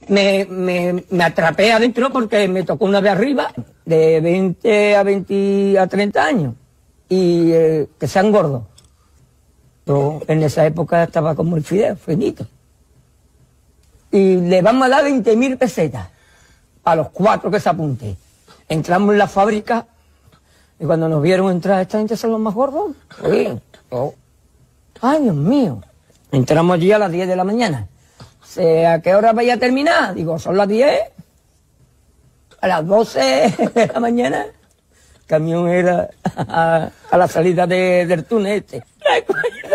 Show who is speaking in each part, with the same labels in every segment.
Speaker 1: Me atrapé adentro porque me tocó una vez arriba, de 20 a 30 años, y que se engordó. Yo en esa época estaba como el fideo, finito. Y le vamos a dar 20.000 pesetas a los 4 que se apunten. Entramos en la fábrica y cuando nos vieron entrar, esta gente son los más gordos. Sí. Oh. Ay, Dios mío. Entramos allí a las 10 de la mañana. ¿A qué hora vaya a terminar? Digo, son las 10. A las 12 de la mañana. El camión era a la salida del túnel este.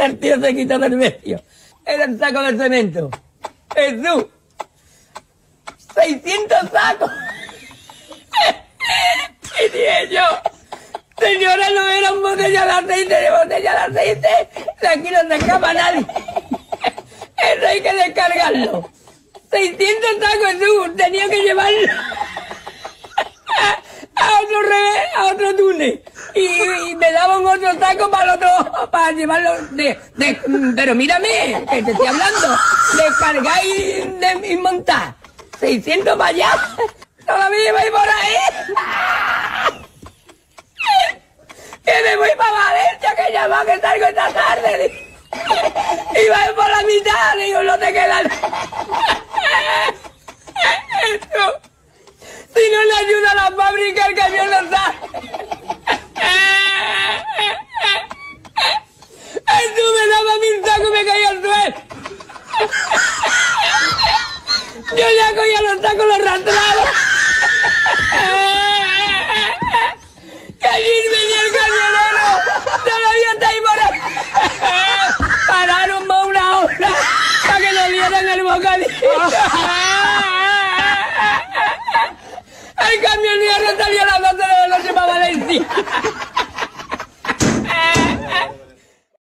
Speaker 1: El tío se quitó del medio. Era el saco de cemento. Jesús. 600 sacos. Y dije yo, señora, no era un botella de aceite, de aquí no se escapa nadie. Eso hay que descargarlo. 600 sacos, Jesús, tenía que llevarlo a otro túnel. Y me daban otro saco para llevarlo pero mírame, que te estoy hablando, descargar y montar. 600 para allá, todavía voy por ahí. Que me voy para Valencia, que ya va, que salgo esta tarde. Y voy por la mitad, digo, no te quedan. Si no le ayuda a la fábrica, el camión no sale. Tú me daba 1000 sacos y me caía al suelo. Yo ya cogía los sacos, los arrastraba. Que allí venía el camionero. Todavía está ahí por ahí. Pararon más una hora para que nos dieran el bocadillo. El camionero salió a las 12 de la noche para Valencia.